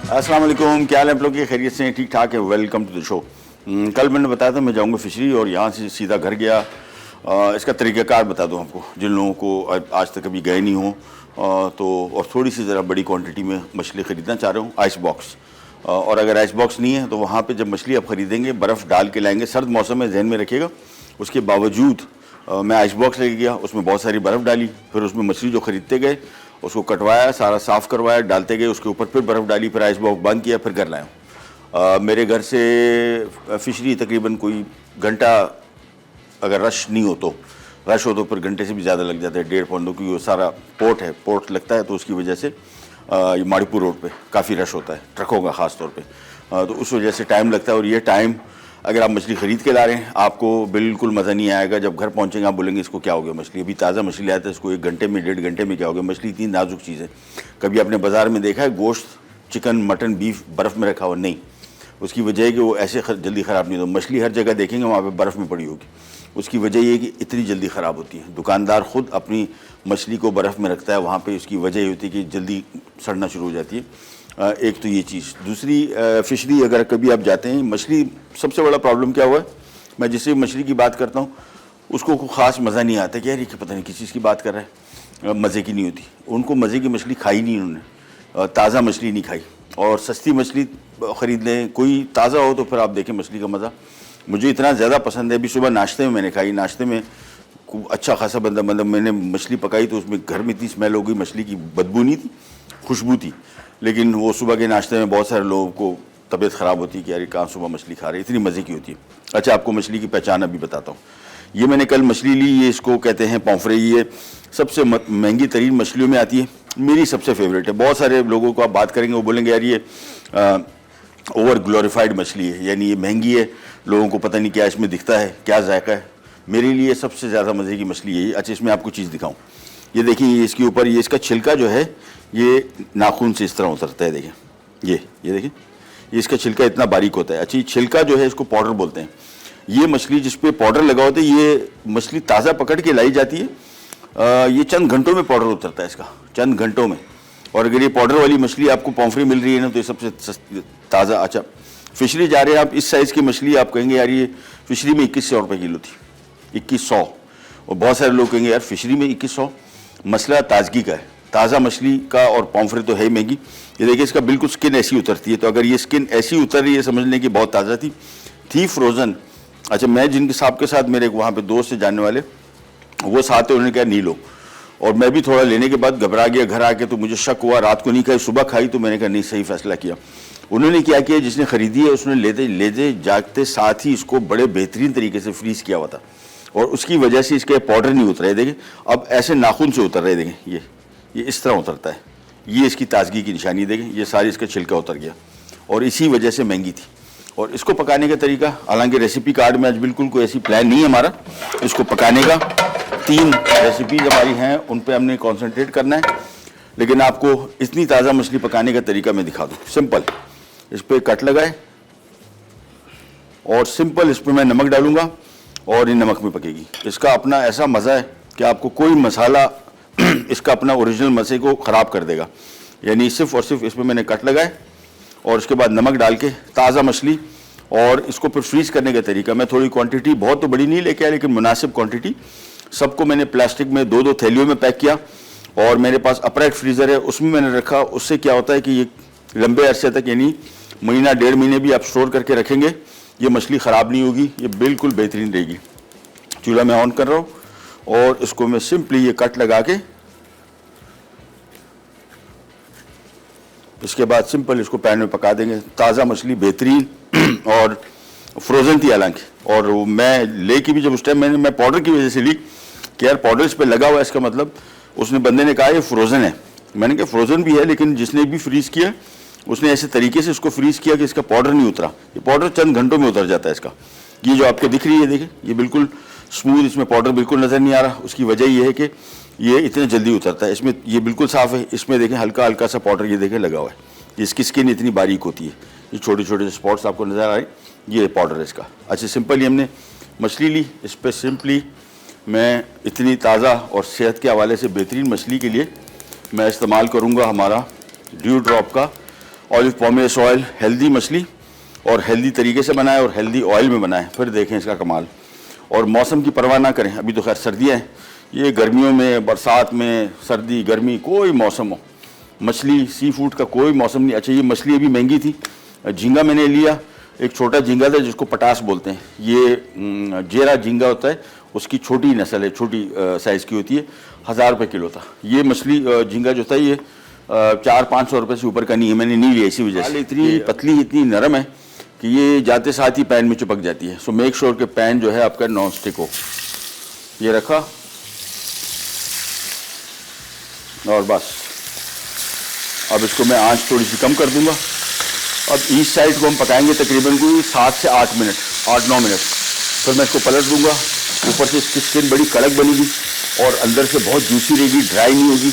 अस्सलाम वालेकुम, क्या हाल है आप लोग की? खैरियत से? ठीक ठाक है। Welcome to the show. कल मैंने बताया था मैं जाऊंगा फिशरी और यहाँ से सीधा घर गया। इसका तरीक़ाकार बता दूँ आपको, जिन लोगों को आज तक कभी गए नहीं हो तो, और थोड़ी सी ज़रा बड़ी क्वांटिटी में मछली ख़रीदना चाह रहे हूँ। आइस बॉक्स, और अगर आइस बॉक्स नहीं है तो वहाँ पे जब मछली आप ख़रीदेंगे बर्फ़ डाल के लाएंगे। सर्द मौसम में, जहन में रखिएगा। उसके बावजूद मैं आइस बॉक्स लेके गया, उसमें बहुत सारी बर्फ़ डाली, फिर उसमें मछली जो ख़रीदते गए उसको कटवाया, सारा साफ़ करवाया, डालते गए, उसके ऊपर फिर बर्फ़ डाली, फिर आइस बॉक्स बंद किया, फिर घर लाया। मेरे घर से फिशरी तकरीबन कोई घंटा, अगर रश नहीं हो तो, रश हो तो फिर घंटे से भी ज़्यादा लग जाता है, 1.5 पौने, क्योंकि वो सारा पोर्ट लगता है, तो उसकी वजह से ये माड़ीपुर रोड पे काफ़ी रश होता है, ट्रकों का ख़ास तौर पे, तो उस वजह से टाइम लगता है। और ये टाइम अगर आप मछली ख़रीद के ला रहे हैं आपको बिल्कुल मज़ा नहीं आएगा। जब घर पहुंचेंगे आप बोलेंगे इसको क्या हो गया, मछली अभी ताज़ा मछली आया था, इसको 1 घंटे में 1.5 घंटे में क्या हो गया। मछली इतनी नाजुक चीज़ है। कभी आपने बाज़ार में देखा है गोश्त, चिकन, मटन, बीफ बर्फ़ में रखा हुआ? नहीं। उसकी वजह है कि वो ऐसे जल्दी ख़राब नहीं होता। मछली हर जगह देखेंगे वहाँ पर बर्फ़ में पड़ी होगी। उसकी वजह ये है कि इतनी जल्दी ख़राब होती है। दुकानदार ख़ुद अपनी मछली को बर्फ़ में रखता है वहाँ पे, उसकी वजह ये होती है कि जल्दी सड़ना शुरू हो जाती है। एक तो ये चीज़। दूसरी, फिशरी अगर कभी आप जाते हैं, मछली सबसे बड़ा प्रॉब्लम क्या हुआ है, मैं जिससे मछली की बात करता हूँ उसको ख़ास मज़ा नहीं आता कि यार ये पता नहीं किस चीज़ की बात कर रहा है, मज़े की नहीं होती। उनको मज़े की मछली खाई नहीं उन्होंने, ताज़ा मछली नहीं खाई। और सस्ती मछली ख़रीद लें, कोई ताज़ा हो तो फिर आप देखें मछली का मज़ा। मुझे इतना ज़्यादा पसंद है। अभी सुबह नाश्ते में मैंने खाई, नाश्ते में अच्छा खासा बंदा, मतलब मैंने मछली पकाई तो उसमें घर में इतनी स्मेल हो गई, मछली की बदबू नहीं थी, खुशबू थी। लेकिन वो सुबह के नाश्ते में बहुत सारे लोगों को तबीयत ख़राब होती है कि यार कहाँ सुबह मछली खा रही है, इतनी मज़े की होती है। अच्छा, आपको मछली की पहचान अभी बताता हूँ। ये मैंने कल मछली ली, ये इसको कहते हैं पॉम्फ्रे। ये सबसे महंगी तरीन मछलियों में आती है, मेरी सबसे फेवरेट है। बहुत सारे लोगों को आप बात करेंगे वो बोलेंगे यार ये ओवर ग्लोरीफाइड मछली है, यानी ये महंगी है, लोगों को पता नहीं क्या इसमें दिखता है, क्या जायका है। मेरे लिए सबसे ज़्यादा मज़े की मछली यही। अच्छा, इसमें आपको चीज़ दिखाऊँ, ये देखिए, इसके ऊपर ये इसका छिलका जो है ये नाखून से इस तरह उतरता है। देखिए ये देखिए, ये इसका छिलका इतना बारीक होता है। अच्छा, ये छिलका जो है इसको पाउडर बोलते हैं। ये मछली जिस पे पाउडर लगा होता है, ये मछली ताज़ा पकड़ के लाई जाती है। ये चंद घंटों में पाउडर उतरता है इसका, चंद घंटों में। और अगर ये पाउडर वाली मछली आपको पॉम्फ्री मिल रही है ना तो ये सबसे ताज़ा। अच्छा, फिशरी जा रहे हैं आप, इस साइज़ की मछली आप कहेंगे यार ये फिशरी में 2100 रुपये किलो थी, 2100। और बहुत सारे लोग कहेंगे यार फिशरी में 2100। मसला ताजगी का है, ताज़ा मछली का। और पॉम्फ्रे तो है महंगी। ये देखिए, इसका बिल्कुल स्किन ऐसी उतरती है, तो अगर ये स्किन ऐसी उतर रही है समझ लें कि बहुत ताज़ा थी फ्रोज़न। अच्छा, मैं जिनके साहब के साथ मेरे वहाँ पे दोस्त से जानने वाले वो साथ थे, उन्होंने कहा नहीं लो। और मैं भी थोड़ा लेने के बाद घबरा गया, घर आके तो मुझे शक हुआ, रात को नहीं खाई, सुबह खाई, तो मैंने कहा नहीं, सही फैसला किया। उन्होंने क्या किया, जिसने ख़रीदी है उसने लेते जागते साथ ही इसको बड़े बेहतरीन तरीके से फ्रीज़ किया हुआ था, और उसकी वजह से इसके पाउडर नहीं उतर रहे। देखिए अब ऐसे नाखून से उतर रहे, देखें ये इस तरह उतरता है। ये इसकी ताजगी की निशानी। देखें ये सारी इसका छिलका उतर गया, और इसी वजह से महंगी थी। और इसको पकाने का तरीका, हालांकि रेसिपी कार्ड में आज बिल्कुल कोई ऐसी प्लान नहीं है हमारा इसको पकाने का। 3 रेसिपीज हमारी हैं, उन पे हमने कॉन्सेंट्रेट करना है। लेकिन आपको इतनी ताज़ा मछली पकाने का तरीका मैं दिखा दूँ। सिंपल, इस पर कट लगाए और सिंपल इस पर मैं नमक डालूँगा और ये नमक में पकेगी। इसका अपना ऐसा मज़ा है कि आपको कोई मसाला इसका अपना ओरिजिनल मज़े को ख़राब कर देगा। यानी सिर्फ और सिर्फ इसमें मैंने कट लगाए और उसके बाद नमक डाल के ताज़ा मछली, और इसको फिर फ्रीज़ करने का तरीका, मैं थोड़ी क्वांटिटी, बहुत तो बड़ी नहीं लेके आया लेकिन मुनासिब क्वांटिटी, सबको मैंने प्लास्टिक में 2-2 थैलियों में पैक किया। और मेरे पास अपराइट फ्रीज़र है, उसमें मैंने रखा। उससे क्या होता है कि ये लंबे अरसे तक, यानी महीना 1.5 महीने भी आप स्टोर करके रखेंगे, ये मछली ख़राब नहीं होगी, ये बिल्कुल बेहतरीन रहेगी। चूल्हा मैं ऑन कर रहा हूँ और इसको मैं सिंपली ये कट लगा के, इसके बाद सिंपल इसको पैन में पका देंगे। ताज़ा मछली बेहतरीन और फ्रोज़न थी हालांकि। और मैं लेके भी जब उस टाइम मैं पाउडर की वजह से ली कि यार पाउडर इस पर लगा हुआ है, इसका मतलब उसने बंदे ने कहा ये फ्रोज़न है। मैंने कहा फ्रोज़न भी है, लेकिन जिसने भी फ्रीज़ किया उसने ऐसे तरीके से इसको फ्रीज़ किया कि इसका पाउडर नहीं उतरा। ये पाउडर चंद घंटों में उतर जाता है इसका। ये जो आपको दिख रही है, देखिए ये बिल्कुल स्मूथ, इसमें पाउडर बिल्कुल नज़र नहीं आ रहा। उसकी वजह ये है कि ये इतने जल्दी उतरता है। इसमें ये बिल्कुल साफ़ है, इसमें देखें हल्का हल्का सा पाउडर ये देखें लगा हुआ है। इसकी स्किन इतनी बारीक होती है, ये छोटे छोटे स्पॉट्स आपको नज़र आ रहे हैं, ये पाउडर है इसका। अच्छा, सिंपली हमने मछली ली, इस पर सिंपली मैं इतनी ताज़ा और सेहत के हवाले से बेहतरीन मछली के लिए मैं इस्तेमाल करूँगा हमारा ड्यू ड्रॉप का ऑलिव पॉमेस ऑयल, हेल्दी मछली और हेल्दी तरीके से बनाए और हेल्दी ऑयल में बनाए, फिर देखें इसका कमाल। और मौसम की परवाह ना करें, अभी तो खैर सर्दियाँ हैं, ये गर्मियों में, बरसात में, सर्दी गर्मी कोई मौसम हो, मछली सी फूड का कोई मौसम नहीं। अच्छा, ये मछली अभी महंगी थी, झींगा मैंने लिया, एक छोटा झींगा था जिसको पटास बोलते हैं, ये जेरा झींगा होता है, उसकी छोटी नस्ल है, छोटी साइज़ की होती है, 1000 रुपये किलो था। ये मछली झींगा जो था ये 400-500 रुपये से ऊपर का नहीं है, मैंने नहीं लिया इसी वजह से। इतनी पतली, इतनी नरम है कि ये जाते साथ ही पैन में चिपक जाती है। सो मेक श्योर कि पैन जो है आपका नॉन स्टिक हो। ये रखा और बस अब इसको मैं आंच थोड़ी सी कम कर दूंगा। अब ईस्ट साइड को हम पकाएंगे तकरीबन कोई 7 से 8 मिनट, 8-9 मिनट, फिर मैं इसको पलट दूंगा। ऊपर से इसकी स्किन बड़ी कड़क बनेगी और अंदर से बहुत जूसी रहेगी, ड्राई नहीं होगी।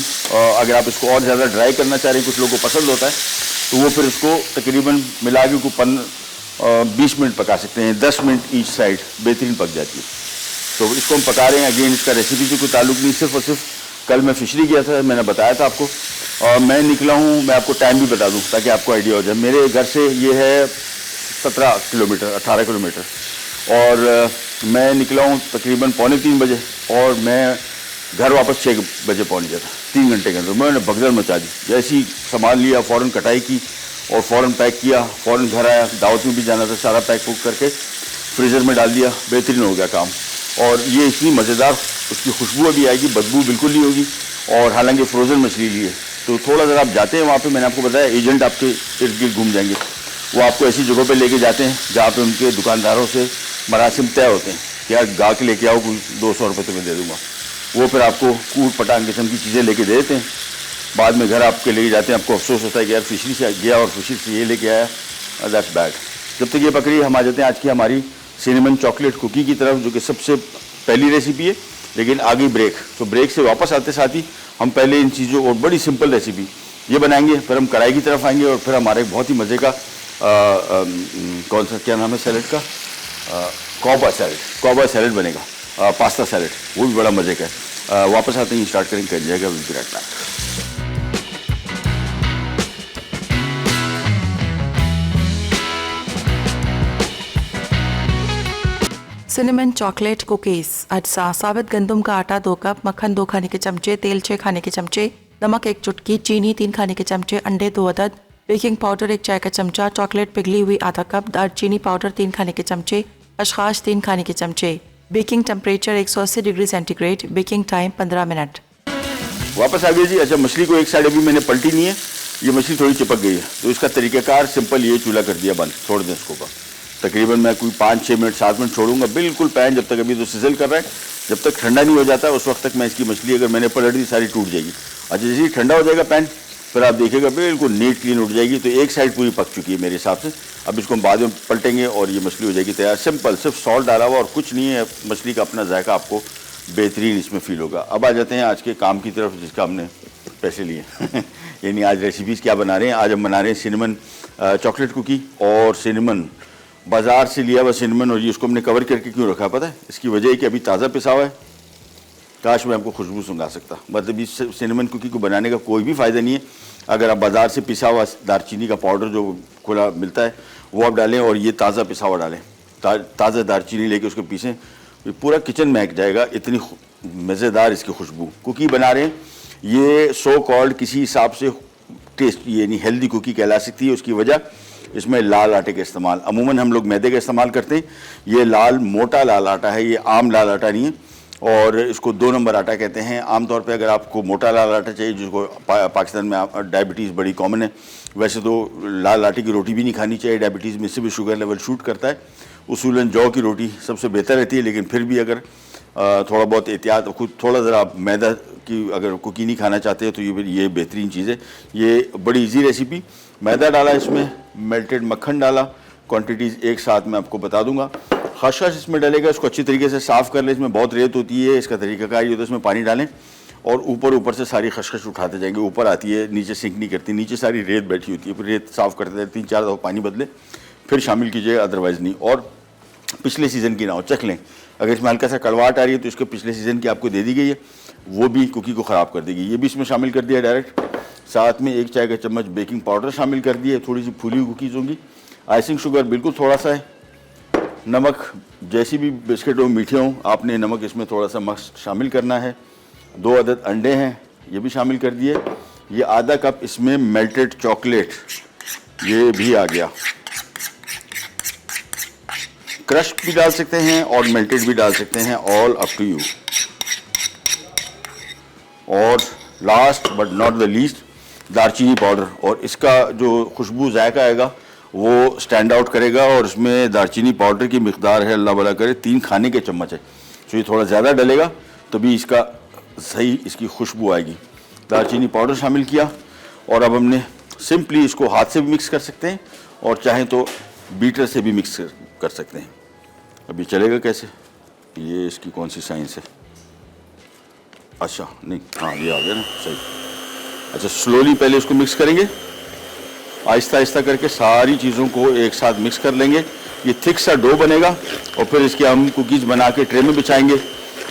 अगर आप इसको और ज़्यादा ड्राई करना चाह रहे हैं, कुछ लोगों को पसंद होता है, तो वो फिर इसको तकरीबन मिला के 20 मिनट पका सकते हैं। 10 मिनट ईच साइड बेहतरीन पक जाती है। तो इसको हम पका रहे हैं। अगेन इसका रेसिपी से कोई ताल्लुक नहीं, सिर्फ और सिर्फ कल मैं फिशरी गया था, मैंने बताया था आपको, और मैं निकला हूँ, मैं आपको टाइम भी बता दूँ ताकि आपको आइडिया हो जाए। मेरे घर से ये है 17 किलोमीटर, 18 किलोमीटर, और मैं निकला हूँ तकरीबन 2:45 बजे और मैं घर वापस 6 बजे पहुँच गया था। 3 घंटे के अंदर मैंने भगदड़ मचा दी। जैसे ही सामान लिया, फ़ौरन कटाई की और फ़ौरन पैक किया, फ़ौरन घर आया, दावत में भी जाना था, सारा पैक पुक करके फ्रीज़र में डाल दिया, बेहतरीन हो गया काम। और ये इतनी मज़ेदार, उसकी खुशबू अभी आएगी, बदबू बिल्कुल नहीं होगी। और हालांकि फ्रोज़न मछली ली है, तो थोड़ा ज़रा आप जाते हैं वहाँ पे, मैंने आपको बताया एजेंट आपके इर्द गिर्द घूम जाएंगे, वो आपको ऐसी जगहों पे लेके जाते हैं जहाँ पे उनके दुकानदारों से मरासिम तय होते हैं कि यार गा के लेके आओ, कोई 200 रुपये तुम्हें दे दूँगा। वो फिर आपको कूट पटांग किस्म की चीज़ें लेके दे देते हैं। बाद में घर आपके लेके जाते हैं, आपको अफसोस होता है कि यार फिशरी से गया और फिशरी से ये लेके आया, दैट्स बैड। जब तक ये पक रही है, हम आ जाते हैं आज की हमारी सिनेमन चॉकलेट कुकी की तरफ, जो कि सबसे पहली रेसिपी है। लेकिन आगे ब्रेक, तो ब्रेक से वापस आते साथ ही हम पहले इन चीज़ों, और बड़ी सिंपल रेसिपी ये बनाएंगे, फिर हम कढ़ाई की तरफ आएंगे और फिर हमारे बहुत ही मज़े का कौन सा, क्या नाम है सैलेड का, कॉबा सैलेड बनेगा, पास्ता सैलेड, वो भी बड़ा मज़े का है। वापस आते ही स्टार्ट करेंगे, कर जाएगा with great back. Cinnamon chocolate cookies. अज्जा: साबित गंदम का आटा 2 कप, मक्खन 2 खाने के चमचे, तेल 6 खाने के चमचे, नमक 1 चुटकी, चीनी 3 खाने के चमचे, अंडे 2 अदद, बेकिंग पाउडर 1 चाय का चमचा, चॉकलेट पिघली हुई आधा कप, दालचीनी पाउडर 3 खाने के चमचे, खसखस 3 खाने के चमचे। Baking temperature 180 degree centigrade. Baking time 15 minute. वापस आ गई जी। अच्छा, मछली को एक साइड अभी मैंने पलटी नहीं है, ये मछली थोड़ी चिपक गई है, तो इसका तरीक़ाकार सिंपल, ये चूल्हा कर दिया बंद, छोड़ दें इसको बस। तकरीबन मैं कोई 5-6 मिनट 7 मिनट छोड़ूंगा, बिल्कुल पैन जब तक अभी तो सिजल कर रहा है, जब तक ठंडा नहीं हो जाता उस वक्त तक मैं इसकी मछली, अगर मैंने पलट दी सारी टूट जाएगी। अच्छा, जैसे ही ठंडा हो जाएगा पैन, फिर आप देखिएगा बिल्कुल नीट क्लीन उठ जाएगी। तो एक साइड पूरी पक चुकी है मेरे हिसाब से। अब इसको हम बाद में पलटेंगे और ये मछली हो जाएगी तैयार। सिंपल, सिर्फ सॉल्ट डाला हुआ और कुछ नहीं है। मछली का अपना जायका आपको बेहतरीन इसमें फील होगा। अब आ जाते हैं आज के काम की तरफ, जिसका हमने पैसे लिए यानी आज रेसिपीज़ क्या बना रहे हैं। आज हम बना रहे हैं सिनेमन चॉकलेट कुकी, और सिनेमन बाज़ार से लिया हुआ सिनेमन, और ये इसको हमने कवर करके क्यों रखा पता है? इसकी वजह है कि अभी ताज़ा पिसा हुआ है। काश मैं आपको खुशबू सुंघा सकता। मतलब इस सिनेमन कुकी को बनाने का कोई भी फ़ायदा नहीं है अगर आप बाज़ार से पिसा हुआ दारचीनी का पाउडर जो खुला मिलता है वो आप डालें, और ये ताज़ा पिसा हुआ डालें। ताज़ा दारचीनी लेके उसको पीसें, पूरा किचन महक जाएगा, इतनी मज़ेदार इसकी खुशबू। कुकी बना रहे हैं, ये सो कॉल्ड किसी हिसाब से टेस्ट यानी हेल्दी कुकी कहला सकती है। उसकी वजह, इसमें लाल आटे का इस्तेमाल, अमूमन हम लोग मैदे का इस्तेमाल करते हैं, ये लाल मोटा लाल आटा है, ये आम लाल आटा नहीं है, और इसको 2 नंबर आटा कहते हैं। आमतौर पे अगर आपको मोटा लाल आटा चाहिए, जिसको पाकिस्तान में डायबिटीज़ बड़ी कॉमन है, वैसे तो लाल आटे की रोटी भी नहीं खानी चाहिए, डायबिटीज़ में से भी शुगर लेवल शूट करता है। उसूलन जौ की रोटी सबसे बेहतर रहती है, लेकिन फिर भी अगर थोड़ा बहुत एहतियात, खुद थोड़ा ज़रा आप मैदा की अगर कुकी नहीं खाना चाहते हो तो ये बेहतरीन चीज़ है। ये बड़ी इजी रेसिपी। मैदा डाला, इसमें मेल्टेड मक्खन डाला, क्वांटिटीज़ एक साथ मैं आपको बता दूंगा। खसखस इसमें डालेगा, इसको अच्छी तरीके से साफ़ कर लें, इसमें बहुत रेत होती है। इसका तरीक़ाकार ये होता है, इसमें पानी डालें और ऊपर से सारी खसखस उठाते जाएंगे, ऊपर आती है, नीचे सिंक नहीं करती, नीचे सारी रेत बैठी होती है। फिर रेत साफ़ करते हैं, 3-4 दफ़ा पानी बदले फिर शामिल कीजिएगा, अदरवाइज़ नहीं। और पिछले सीज़न की ना हो, चख लें, अगर इसमें हल्का सा कड़वाहट आ रही है तो इसके पिछले सीज़न की आपको दे दी गई है, वो भी कुकी को ख़राब कर देगी। ये भी इसमें शामिल कर दिया डायरेक्ट। साथ में 1 चाय का चम्मच बेकिंग पाउडर शामिल कर दिए, थोड़ी सी फूली हुई कुकीज़ होंगी। आइसिंग शुगर बिल्कुल थोड़ा सा है। नमक, जैसी भी बिस्किट हो मीठे हों, आपने नमक इसमें थोड़ा सा मस्त शामिल करना है। 2 अदद अंडे हैं, ये भी शामिल कर दिए। ये आधा कप इसमें मेल्टेड चॉकलेट, ये भी आ गया। क्रश भी डाल सकते हैं और मेल्टेड भी डाल सकते हैं, ऑल अप टू यू। और last but not the least, दालचीनी पाउडर, और इसका जो खुशबू जायका आएगा वो स्टैंड आउट करेगा। और इसमें दालचीनी पाउडर की मिकदार है, अल्लाह भला करे, 3 खाने के चम्मच है। तो ये थोड़ा ज़्यादा डलेगा तभी इसका सही इसकी खुशबू आएगी। दालचीनी पाउडर शामिल किया और अब हमने सिंपली इसको हाथ से भी मिक्स कर सकते हैं और चाहें तो बीटर से भी मिक्स कर सकते हैं। अभी चलेगा कैसे, ये इसकी कौन सी साइंस है? अच्छा नहीं, हाँ ये आ गया ना, सही। अच्छा, स्लोली पहले इसको मिक्स करेंगे, आहिस्ता आहिस्ता करके सारी चीज़ों को एक साथ मिक्स कर लेंगे। ये थिक सा डो बनेगा और फिर इसके हम कुकीज़ बना के ट्रे में बिछाएंगे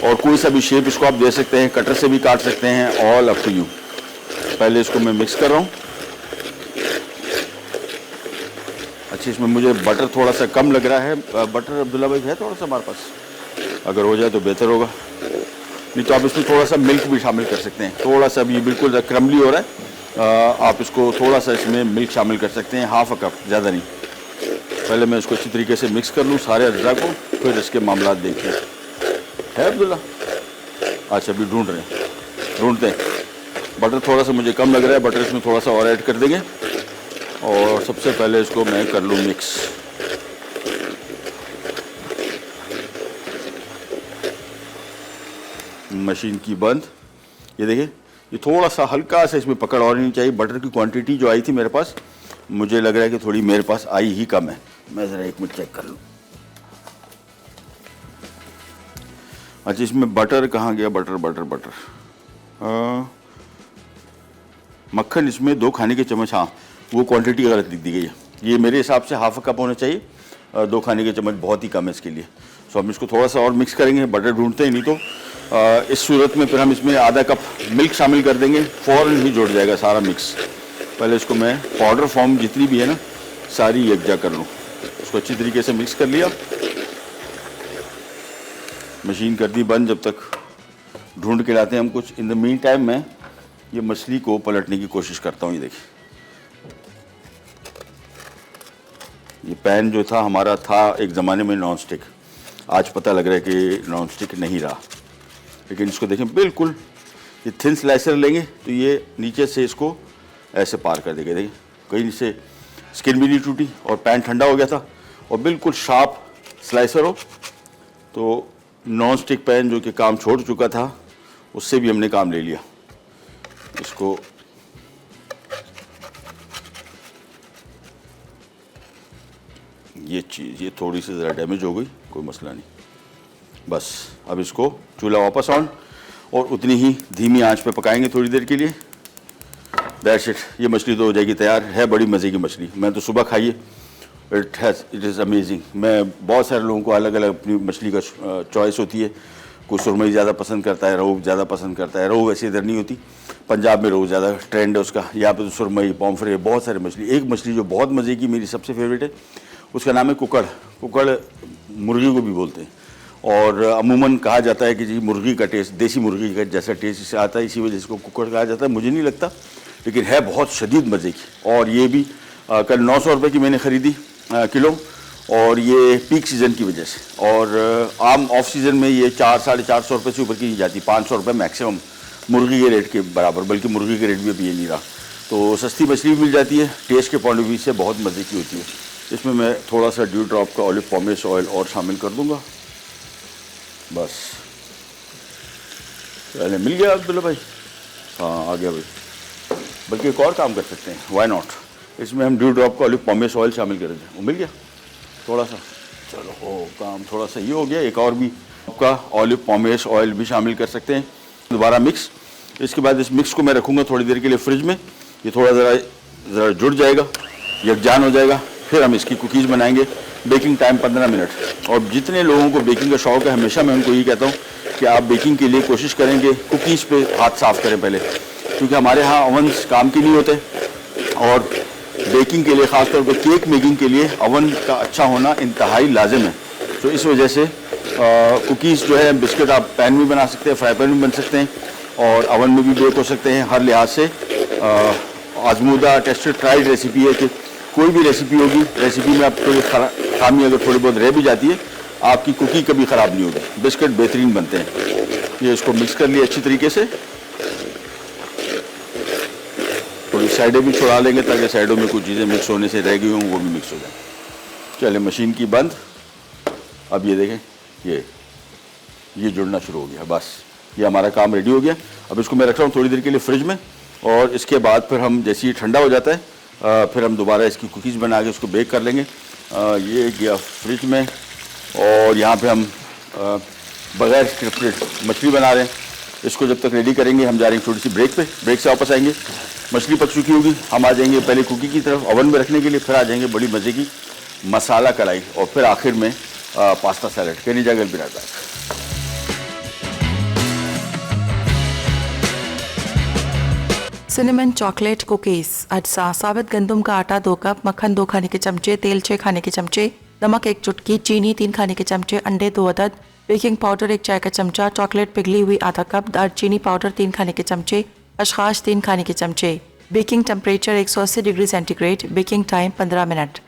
और कोई सा भी शेप इसको आप दे सकते हैं, कटर से भी काट सकते हैं, ऑल अप टू यू। पहले इसको मैं मिक्स कर रहा हूँ। अच्छा, इसमें मुझे बटर थोड़ा सा कम लग रहा है। बटर अब्दुल्ला भाई है थोड़ा सा हमारे पास, अगर हो जाए तो बेहतर होगा, नहीं तो आप इसमें थोड़ा सा मिल्क भी शामिल कर सकते हैं। थोड़ा सा भी बिल्कुल क्रमली हो रहा है, आप इसको थोड़ा सा इसमें मिल्क शामिल कर सकते हैं, हाफ अ कप, ज़्यादा नहीं। पहले मैं इसको अच्छी तरीके से मिक्स कर लूँ सारे अज्जा को, फिर इसके मामलात देखिए। है अब्दुल्ला? अच्छा, अभी ढूंढते हैं। बटर थोड़ा सा मुझे कम लग रहा है, बटर इसमें थोड़ा सा और ऐड कर देंगे और सबसे पहले इसको मैं कर लूँ मिक्स। मशीन की बंद। ये देखिए, ये थोड़ा सा हल्का सा इसमें पकड़ और नहीं चाहिए। बटर की क्वांटिटी जो आई थी मेरे पास, मुझे लग रहा है कि थोड़ी मेरे पास आई ही कम है। मैं ज़रा 1 मिनट चेक कर लूँ। अच्छा, इसमें बटर कहाँ गया? बटर मक्खन इसमें 2 खाने के चम्मच, हाँ वो क्वांटिटी गलत लिख दी गई है। ये मेरे हिसाब से हाफ कप होना चाहिए, 2 खाने के चम्मच बहुत ही कम है इसके लिए। सो हम इसको थोड़ा सा और मिक्स करेंगे, बटर ढूंढते हैं, नहीं तो इस सूरत में फिर हम इसमें आधा कप मिल्क शामिल कर देंगे, फ़ौरन ही जुड़ जाएगा सारा मिक्स। पहले इसको मैं पाउडर फॉर्म जितनी भी है ना सारी यकजा कर लूँ। इसको अच्छी तरीके से मिक्स कर लिया, मशीन कर दी बंद। जब तक ढूंढ के लाते हैं हम कुछ, इन द मीन टाइम मैं ये मछली को पलटने की कोशिश करता हूँ। ये देखिए, ये पैन जो था हमारा था एक ज़माने में नॉन स्टिक, आज पता लग रहा है कि नॉन स्टिक नहीं रहा। लेकिन इसको देखें, बिल्कुल ये थिन स्लाइसर लेंगे तो ये नीचे से इसको ऐसे पार कर देगा। देखिए, कहीं से स्किन भी नहीं टूटी और पैन ठंडा हो गया था और बिल्कुल शार्प स्लाइसर हो। तो नॉन स्टिक पैन जो कि काम छोड़ चुका था, उससे भी हमने काम ले लिया। इसको ये चीज़ ये थोड़ी सी ज़रा डैमेज हो गई, कोई मसला नहीं। बस अब इसको चूल्हा वापस ऑन और उतनी ही धीमी आंच पे पकाएंगे थोड़ी देर के लिए। दैट्स इट, ये मछली तो हो जाएगी तैयार। है बड़ी मज़े की मछली, मैं तो सुबह खाई है, इट इज़ अमेजिंग। मैं बहुत सारे लोगों को अलग अलग अपनी मछली का चॉइस होती है, कोई सुरमई ज़्यादा पसंद करता है, रोहू ज़्यादा पसंद करता है। रोहू वैसे इधर नहीं होती, पंजाब में रोहू ज़्यादा ट्रेंड है उसका, यहाँ पे तो सुरमई, पॉम्फ्रे, बहुत सारी मछली। एक मछली जो बहुत मज़े की मेरी सबसे फेवरेट है, उसका नाम है कुकड़। कुकड़ मुर्गी को भी बोलते हैं और अमूमन कहा जाता है कि जी मुर्गी का टेस्ट, देसी मुर्गी का जैसा टेस्ट इससे आता है, इसी वजह से इसको कुकड़ कहा जाता है। मुझे नहीं लगता, लेकिन है बहुत शदीद मज़े की। और ये भी कल 900 रुपये की मैंने ख़रीदी किलो, और ये पीक सीज़न की वजह से। और आम ऑफ सीज़न में ये 400-450 रुपये से ऊपर की नहीं जाती, 500 रुपये मैक्सिमम मुर्गी के रेट के बराबर, बल्कि मुर्गी के रेट भी अभी ये नहीं रहा। तो सस्ती मछली भी मिल जाती है, टेस्ट के पॉइंट ऑफ व्यू से बहुत मज़े की होती है। इसमें मैं थोड़ा सा ड्यू ड्रॉप का ऑलिव पॉमेस ऑयल और शामिल कर दूंगा। बस पहले मिल गया अब्दुल्ला भाई, हाँ आ गया भाई। बल्कि एक और काम कर सकते हैं, वाई नॉट, इसमें हम ड्यू ड्रॉप का ऑलिव पॉमेस ऑयल शामिल कर दें, वो मिल गया थोड़ा सा। चलो हो काम थोड़ा सा ये हो गया। एक और भी आपका ऑलिव पॉमेस ऑयल भी शामिल कर सकते हैं। दोबारा मिक्स, इसके बाद इस मिक्स को मैं रखूँगा थोड़ी देर के लिए फ्रिज में। ये थोड़ा ज़रा जुड़ जाएगा, यकजान हो जाएगा, फिर हम इसकी कुकीज़ बनाएंगे। Baking time 15 minute. और जितने लोगों को बेकिंग का शौक़ है, हमेशा मैं उनको ये कहता हूँ कि आप बेकिंग के लिए कोशिश करेंगे कुकीज़ पे हाथ साफ़ करें पहले, क्योंकि हमारे यहाँ ओवन काम के नहीं होते और बेकिंग के लिए, ख़ासतौर पर केक मेकिंग के लिए ओवन का अच्छा होना इंतहाई लाजिम है। तो इस वजह से कुकीज़ जो है, बिस्किट आप पैन में बना सकते हैं, फ्राई पैन में बन सकते हैं और ओवन में भी बेक हो सकते हैं। हर लिहाज से आजमूदा टेस्टेड ट्राइड रेसिपी है कि कोई भी रेसिपी होगी, रेसिपी में आपको खामी अगर थोड़ी बहुत रह भी जाती है, आपकी कुकी कभी ख़राब नहीं होगी। बिस्किट बेहतरीन बनते हैं। ये इसको मिक्स कर लिए अच्छी तरीके से, थोड़ी साइडें भी छुड़ा लेंगे ताकि साइडों में कुछ चीज़ें मिक्स होने से रह गई हों वो भी मिक्स हो जाए। चलिए मशीन की बंद। अब ये देखें, ये जुड़ना शुरू हो गया। बस ये हमारा काम रेडी हो गया। अब इसको मैं रख रहा हूँ थोड़ी देर के लिए फ्रिज में और इसके बाद फिर हम जैसे ही ठंडा हो जाता है फिर हम दोबारा इसकी कुकीज़ बना के उसको बेक कर लेंगे। ये गया फ्रिज में और यहाँ पे हम बग़ैर स्क्रिप्टेड मछली बना रहे हैं। इसको जब तक रेडी करेंगे हम जा रहे हैं छोटी सी ब्रेक पे। ब्रेक से वापस आएंगे, मछली पक चुकी होगी, हम आ जाएंगे पहले कुकी की तरफ ओवन में रखने के लिए, फिर आ जाएंगे बड़ी मज़े की मसाला कढ़ाई और फिर आखिर में पास्ता सैलेड। कैन यू जगल भी रहता है। सिनेमन चॉकलेट कुकीज़, अज्जा, साबित गंदम का आटा 2 कप, मक्खन 2 खाने के चमचे, तेल 6 खाने के चमचे, नमक 1 चुटकी, चीनी 3 खाने के चमचे, अंडे 2 अदद, बेकिंग पाउडर 1 चाय का चमचा, चॉकलेट पिघली हुई आधा कप, दालचीनी पाउडर 3 खाने के चमचे, खसखस 3 खाने के चमचे। Baking temperature 180 degree centigrade. Baking time 15 minute.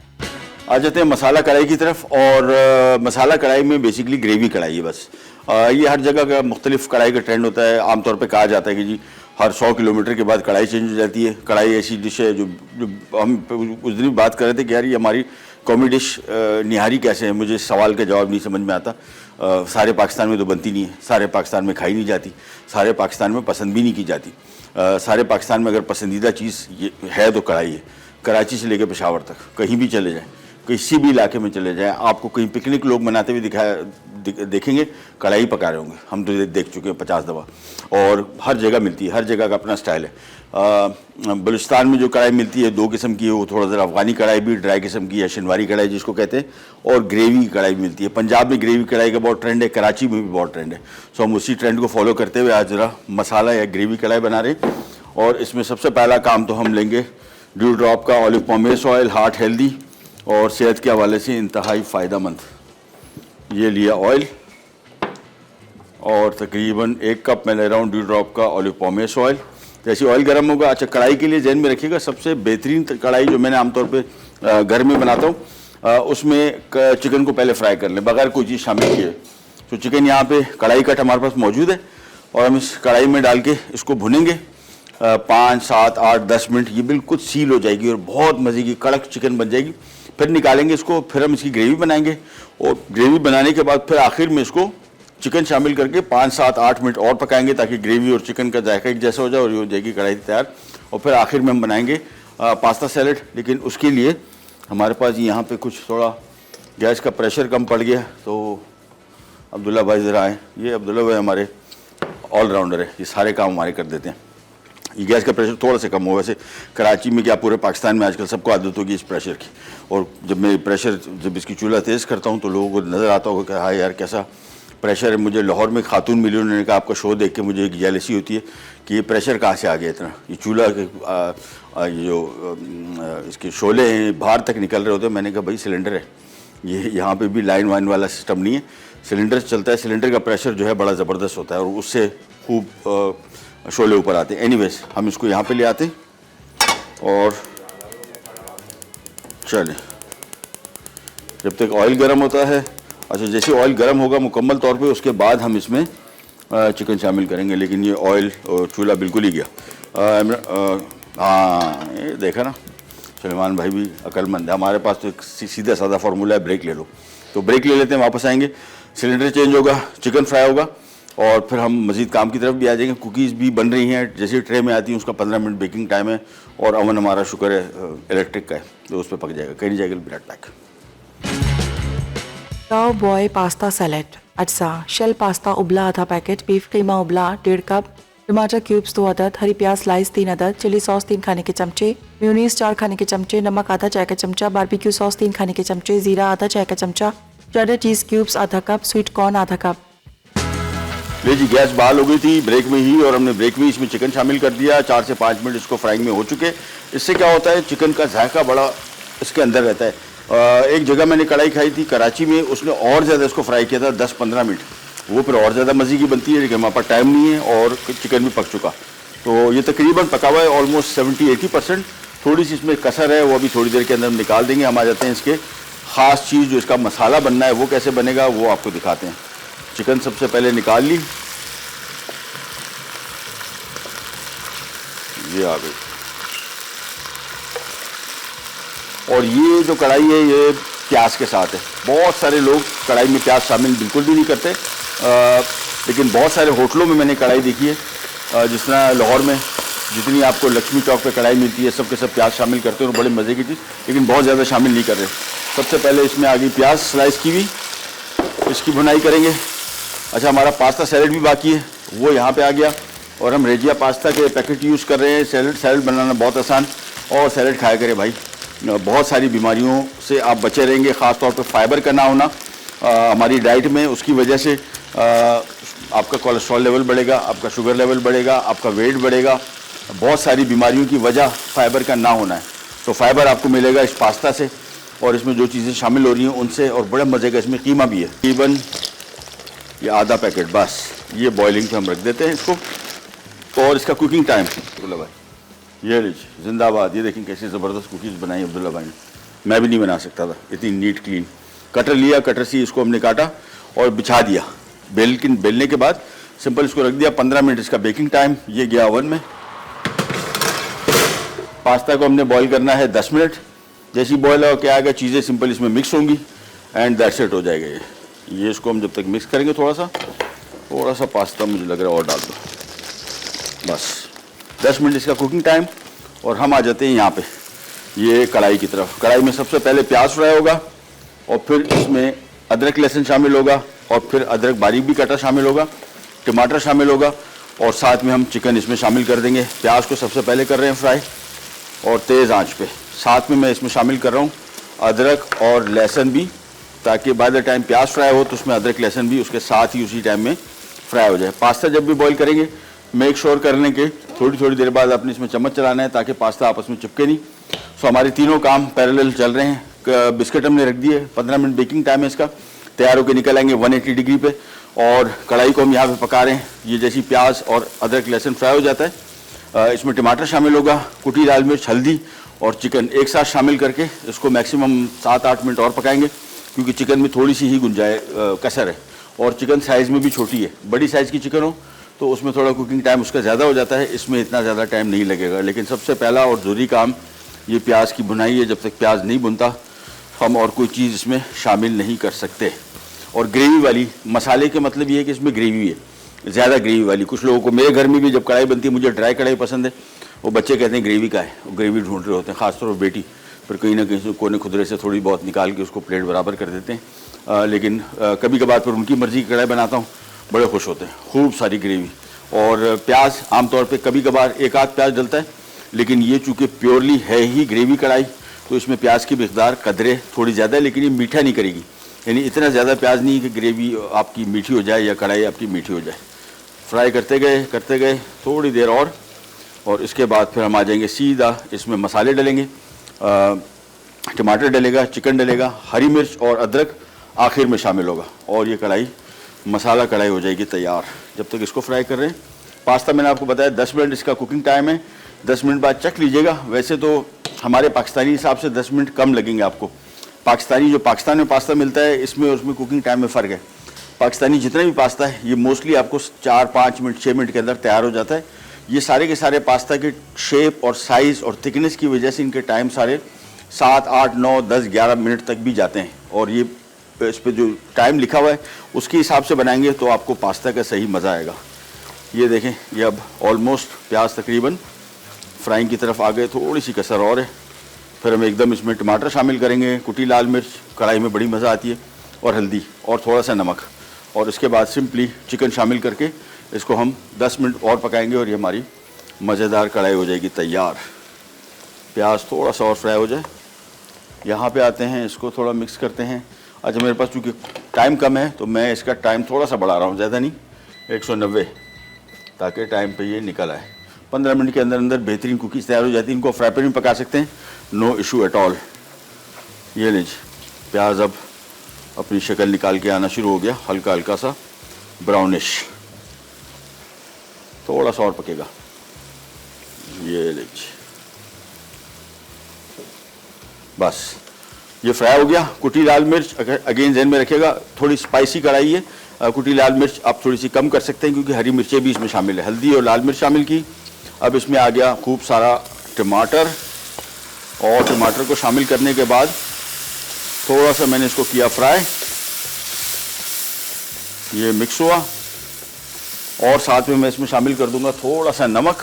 आ जाते हैं मसाला कढ़ाई की तरफ। और मसाला कढ़ाई में बेसिकली ग्रेवी कढ़ाई है बस। ये हर जगह का मुख्तलिफ कढ़ाई का ट्रेंड होता है। आमतौर पे कहा जाता है कि जी हर 100 किलोमीटर के बाद कढ़ाई चेंज हो जाती है। कढ़ाई ऐसी डिश है जो हम उस दिन बात कर रहे थे कि यार ये हमारी कॉमी डिश निहारी कैसे है। मुझे इस सवाल का जवाब नहीं समझ में आता। सारे पाकिस्तान में तो बनती नहीं है, सारे पाकिस्तान में खाई नहीं जाती, सारे पाकिस्तान में पसंद भी नहीं की जाती। सारे पाकिस्तान में अगर पसंदीदा चीज़ ये है तो कढ़ाई है। कराची से लेकर पेशावर तक कहीं भी चले जाएँ, किसी भी इलाके में चले जाएं, आपको कहीं पिकनिक लोग मनाते हुए देखेंगे, कढ़ाई पका रहे होंगे। हम तो देख चुके हैं 50 दफ़ा। और हर जगह मिलती है, हर जगह का अपना स्टाइल है। बलूचिस्तान में जो कढ़ाई मिलती है 2 किस्म की है, वो थोड़ा ज़रा अफ़गानी कढ़ाई भी ड्राई किस्म की है, शनवारी कढ़ाई जिसको कहते हैं, और ग्रेवी कढ़ाई मिलती है। पंजाब में ग्रेवी कढ़ाई का बहुत ट्रेंड है, कराची में भी बहुत ट्रेंड है। सो हम उसी ट्रेंड को फॉलो करते हुए आज ज़रा मसाला या ग्रेवी कढ़ाई बना रहे हैं। और इसमें सबसे पहला काम तो हम लेंगे ड्यू ड्रॉप का ऑलिव पॉमेस ऑयल, हार्ट हेल्दी और सेहत के हवाले से इंतहाई फ़ायदेमंद। ये लिया ऑयल और तकरीबन 1 कप मैं ले रहा हूँ ड्यू ड्रॉप का ऑलिव पॉमेस ऑयल। जैसे ऑयल गर्म होगा, अच्छा कढ़ाई के लिए जहन में रखिएगा, सबसे बेहतरीन कढ़ाई जो मैंने आमतौर पे घर में बनाता हूँ उसमें चिकन को पहले फ्राई कर लें बगैर कोई चीज़ शामिल किए। तो चिकन यहाँ पे कढ़ाई कट हमारे पास मौजूद है और हम इस कढ़ाई में डाल के इसको भुनेंगे 5, 7, 8, 10 मिनट। ये बिल्कुल सील हो जाएगी और बहुत मज़े की कड़क चिकन बन जाएगी। फिर निकालेंगे इसको, फिर हम इसकी ग्रेवी बनाएंगे और ग्रेवी बनाने के बाद फिर आखिर में इसको चिकन शामिल करके 5, 7, 8 मिनट और पकाएंगे ताकि ग्रेवी और चिकन का जायका एक जैसा हो जाए और ये हो जाएगी कढ़ाई तैयार। और फिर आखिर में हम बनाएंगे पास्ता सैलेड। लेकिन उसके लिए हमारे पास यहाँ पे कुछ थोड़ा गैस का प्रेशर कम पड़ गया, तो अब्दुल्ला भाई ज़रा आए। ये अब्दुल्ला भाई हमारे ऑलराउंडर है, ये सारे काम हमारे कर देते हैं। ये गैस का प्रेशर थोड़ा सा कम हो, वैसे कराची में क्या पूरे पाकिस्तान में आजकल सबको आदत होगी इस प्रेशर की। और जब इसकी चूल्हा तेज़ करता हूँ तो लोगों को नज़र आता होगा कि हाँ यार कैसा प्रेशर है। मुझे लाहौर में खातून मिली, उन्होंने कहा आपका शो देख के मुझे एक जेलसी होती है कि ये प्रेशर कहाँ से आ गया इतना। ये चूल्हा ये जो इसके शोले हैं बाहर तक निकल रहे होते हैं। मैंने कहा भाई सिलेंडर है, ये यहाँ पे भी लाइन वाइन वाला सिस्टम नहीं है, सिलेंडर चलता है। सिलेंडर का प्रेशर जो है बड़ा ज़बरदस्त होता है और उससे खूब शोले ऊपर आते हैं। एनीवेज हम इसको यहाँ पे ले आते हैं और चलें जब तक ऑयल गर्म होता है। अच्छा, जैसे ऑयल गर्म होगा मुकम्मल तौर पे, उसके बाद हम इसमें चिकन शामिल करेंगे। लेकिन ये ऑयल चूल्हा बिल्कुल ही गया। हाँ ये देखा ना, सलमान भाई भी अक्लमंद है। हमारे पास तो एक सीधा साधा फार्मूला है, ब्रेक ले लो। तो ब्रेक ले लेते हैं, वापस आएंगे, सिलेंडर चेंज होगा, चिकन फ्राई होगा और फिर हम मज़ीद काम की तरफ भी आ जाएंगे। कुकीज़ भी बन रही हैं, जैसे ट्रे में आती हैं उसका 15 मिनट बेकिंग टाइम है और अवन हमारा शुक्र है इलेक्ट्रिक का है, तो उस पर पक जाएगा। कहीं जाएगा बिराट pack. Cow boy pasta salad, अज्जा, शेल पास्ता उबला आधा पैकेट, बीफ कीमा उबला 1.5 कप, टमाटर क्यूब्स 2 अदद, हरी प्याज स्लाइस 3 अदद, चिली सॉस 3 खाने के चमचे, मेयोनीज 4 खाने के चमचे, नमक आधा चाय का चमचा, बारबेक्यू सॉस 3 खाने के चमचे, जीरा आधा चाय का चमचा, चेडर चीज़ क्यूब्स आधा कप, स्वीट कॉर्न आधा कप। ले जी, गैस बहाल हो गई थी ब्रेक में ही, और हमने ब्रेक में ही इसमें चिकन शामिल कर दिया। 4 से 5 मिनट इसको फ्राइंग में हो चुके। इससे क्या होता है, चिकन का जायका बड़ा इसके अंदर रहता है। एक जगह मैंने कढ़ाई खाई थी कराची में, उसने और ज़्यादा इसको फ्राई किया था 10-15 मिनट, वो फिर और ज़्यादा मज़े की बनती है, लेकिन हमारे पास टाइम नहीं है और चिकन भी पक चुका। तो ये तकरीबन पका हुआ है ऑलमोस्ट 70-80%। थोड़ी सी इसमें कसर है, वो अभी थोड़ी देर के अंदर हम निकाल देंगे। हम आ जाते हैं इसके ख़ास चीज़, जो इसका मसाला बनना है वो कैसे बनेगा वो आपको दिखाते हैं। चिकन सबसे पहले निकाल ली, ये आ गई। और ये जो कढ़ाई है ये प्याज के साथ है। बहुत सारे लोग कढ़ाई में प्याज शामिल बिल्कुल भी नहीं करते, लेकिन बहुत सारे होटलों में मैंने कढ़ाई देखी है, जिस तरह लाहौर में जितनी आपको लक्ष्मी चौक पे कढ़ाई मिलती है सब के सब प्याज शामिल करते हैं और बड़े मज़े की चीज़, लेकिन बहुत ज़्यादा शामिल नहीं कर रहे। सबसे पहले इसमें आ गई प्याज स्लाइस की हुई, इसकी भुनाई करेंगे। अच्छा, हमारा पास्ता सैलेड भी बाकी है, वो यहाँ पे आ गया, और हम रेजिया पास्ता के पैकेट यूज़ कर रहे हैं। सैलेड बनाना बहुत आसान, और सैलेड खाया करें भाई, बहुत सारी बीमारियों से आप बचे रहेंगे, ख़ास तौर पे फाइबर का ना होना हमारी डाइट में, उसकी वजह से आपका कोलेस्ट्रॉल लेवल बढ़ेगा, आपका शुगर लेवल बढ़ेगा, आपका वेट बढ़ेगा। बहुत सारी बीमारियों की वजह फाइबर का ना होना है। तो फाइबर आपको मिलेगा इस पास्ता से, और इसमें जो चीज़ें शामिल हो रही हैं उनसे, और बड़े मज़े का इसमें कीमा भी है। तकरीबन ये आधा पैकेट बस, ये बॉइलिंग पे हम रख देते हैं इसको। और इसका कुकिंग टाइम अब्दुल्ला भाई, ये लीजिए जिंदाबाद। ये देखें कैसी ज़बरदस्त कुकीज़ बनाई अब्दुल्ला भाई ने, मैं भी नहीं बना सकता था इतनी नीट क्लीन। कटर लिया, कटर से इसको हमने काटा और बिछा दिया। बेलने के बाद सिंपल इसको रख दिया। 15 मिनट इसका बेकिंग टाइम। ये गया ओवन में। पास्ता को हमने बॉईल करना है 10 मिनट। जैसी बॉयल हो क्या आएगा, चीज़ें सिंपल इसमें मिक्स होंगी एंड दैट्स इट हो जाएगा। ये इसको हम जब तक मिक्स करेंगे, थोड़ा सा पास्ता मुझे लग रहा है और डाल दो, बस 10 मिनट इसका कुकिंग टाइम। और हम आ जाते हैं यहाँ पे ये कढ़ाई की तरफ। कढ़ाई में सबसे पहले प्याज फ्राई होगा, और फिर इसमें अदरक लहसुन शामिल होगा, और फिर अदरक बारीक भी कटा शामिल होगा, टमाटर शामिल होगा, और साथ में हम चिकन इसमें शामिल कर देंगे। प्याज को सबसे पहले कर रहे हैं फ्राई, और तेज़ आंच पे। साथ में मैं इसमें शामिल कर रहा हूँ अदरक और लहसुन भी, ताकि बाय द टाइम प्याज फ्राई हो तो उसमें अदरक लहसुन भी उसके साथ ही उसी टाइम में फ्राई हो जाए। पास्ता जब भी बॉईल करेंगे मेक श्योर कर लें कि थोड़ी देर बाद आपने इसमें चम्मच चलाना है, ताकि पास्ता आपस में चिपके नहीं। सो हमारे तीनों काम पैरेलल चल रहे हैं। बिस्किट हमने रख दिए, 15 मिनट बेकिंग टाइम है इसका। तैयार होकर निकल आएंगे 180 डिग्री पे, और कढ़ाई को हम यहाँ पे पका रहे हैं। ये जैसी प्याज और अदरक लहसुन फ्राई हो जाता है, इसमें टमाटर शामिल होगा, कुटी लाल मिर्च, हल्दी और चिकन एक साथ शामिल करके इसको मैक्सिमम 7-8 मिनट और पकाएंगे, क्योंकि चिकन में थोड़ी सी ही कसर है, और चिकन साइज़ में भी छोटी है। बड़ी साइज़ की चिकन हो तो उसमें थोड़ा कुकिंग टाइम उसका ज़्यादा हो जाता है, इसमें इतना ज़्यादा टाइम नहीं लगेगा। लेकिन सबसे पहला और ज़रूरी काम ये प्याज की भुनाई है। जब तक प्याज नहीं भुनता हम और कोई चीज़ इसमें शामिल नहीं कर सकते। और ग्रेवी वाली मसाले के मतलब ये है कि इसमें ग्रेवी है, ज़्यादा ग्रेवी वाली। कुछ लोगों को, मेरे घर में भी जब कढ़ाई बनती है, मुझे ड्राई कढ़ाई पसंद है, वो बच्चे कहते हैं ग्रेवी का है, वो ग्रेवी ढूंढ रहे होते हैं, ख़ासतौर पर बेटी। फिर कहीं ना कहीं कोने खुदरे से थोड़ी बहुत निकाल के उसको प्लेट बराबर कर देते हैं। लेकिन कभी कभार फिर उनकी मर्ज़ी की कढ़ाई बनाता हूँ, बड़े खुश होते हैं। खूब सारी ग्रेवी और प्याज, आमतौर पे कभी कभार एक आध प्याज डलता है, लेकिन ये चूँकि प्योरली है ही ग्रेवी कढ़ाई, तो इसमें प्याज की मकदार कदरे थोड़ी ज़्यादा है, लेकिन ये मीठा नहीं करेगी। यानी इतना ज़्यादा प्याज नहीं कि ग्रेवी आपकी मीठी हो जाए या कढ़ाई आपकी मीठी हो जाए। फ्राई करते गए थोड़ी देर और इसके बाद फिर हम आ जाएंगे सीधा इसमें मसाले डलेंगे। टमाटर डलेगा, चिकन डलेगा, हरी मिर्च और अदरक आखिर में शामिल होगा, और ये कढ़ाई मसाला कढ़ाई हो जाएगी तैयार। जब तक इसको फ्राई कर रहे हैं, पास्ता मैंने आपको बताया 10 मिनट इसका कुकिंग टाइम है। 10 मिनट बाद चख लीजिएगा। वैसे तो हमारे पाकिस्तानी हिसाब से 10 मिनट कम लगेंगे आपको। जो पाकिस्तान में पास्ता मिलता है, इसमें उसमें कुकिंग टाइम में फ़र्क है। पाकिस्तानी जितना भी पास्ता है, ये मोस्टली आपको 4-5 मिनट 6 मिनट के अंदर तैयार हो जाता है। ये सारे के सारे पास्ता के शेप और साइज़ और थिकनेस की वजह से इनके टाइम सारे 7, 8, 9, 10, 11 मिनट तक भी जाते हैं। और ये इस पर जो टाइम लिखा हुआ है उसके हिसाब से बनाएंगे तो आपको पास्ता का सही मज़ा आएगा। ये देखें, ये अब ऑलमोस्ट प्याज तकरीबन फ्राइंग की तरफ आ गए, थोड़ी सी कसर और है। फिर हम एकदम इसमें टमाटर शामिल करेंगे, कुटी लाल मिर्च, कढ़ाई में बड़ी मज़ा आती है, और हल्दी और थोड़ा सा नमक। और इसके बाद सिंपली चिकन शामिल करके इसको हम 10 मिनट और पकाएंगे, और ये हमारी मज़ेदार कढ़ाई हो जाएगी तैयार। प्याज थोड़ा सा और फ्राई हो जाए। यहाँ पे आते हैं, इसको थोड़ा मिक्स करते हैं। अच्छा, मेरे पास चूँकि टाइम कम है तो मैं इसका टाइम थोड़ा सा बढ़ा रहा हूँ, ज़्यादा नहीं। 190, ताकि टाइम पे ये निकल आए। 15 मिनट के अंदर अंदर बेहतरीन कुकीज़ तैयार हो जाती है। इनको फ्राई पैन में पका सकते हैं, नो इशू एट ऑल। ये लीजिए, प्याज अब अपनी शक्ल निकाल के आना शुरू हो गया, हल्का हल्का सा ब्राउनिश, थोड़ा सा और पकेगा। ये लीजिए, बस ये फ्राई हो गया। कुटी लाल मिर्च अगेन जहन में रखिएगा, थोड़ी स्पाइसी कढ़ाई है, कुटी लाल मिर्च आप थोड़ी सी कम कर सकते हैं क्योंकि हरी मिर्चें भी इसमें शामिल है। हल्दी और लाल मिर्च शामिल की। अब इसमें आ गया खूब सारा टमाटर, और टमाटर को शामिल करने के बाद थोड़ा सा मैंने इसको किया फ्राई, ये मिक्स हुआ। और साथ में मैं इसमें शामिल कर दूंगा थोड़ा सा नमक।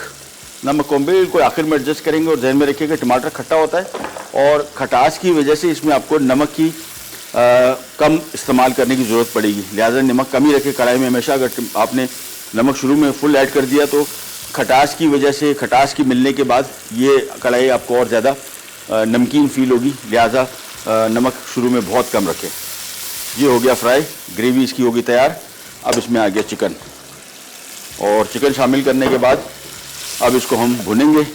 नमक को बिल्कुल आखिर में एडजस्ट करेंगे, और जहन में रखिएगा टमाटर खट्टा होता है और खटास की वजह से इसमें आपको नमक की कम इस्तेमाल करने की ज़रूरत पड़ेगी, लिहाजा नमक कम ही रखें कढ़ाई में हमेशा। अगर आपने नमक शुरू में फुल ऐड कर दिया तो खटास की वजह से, खटास की मिलने के बाद ये कढ़ाई आपको और ज़्यादा नमकीन फील होगी, लिहाजा नमक शुरू में बहुत कम रखें। ये हो गया फ्राई, ग्रेवी इसकी होगी तैयार। अब इसमें आ गया चिकन, और चिकन शामिल करने के बाद अब इसको हम भुनेंगे।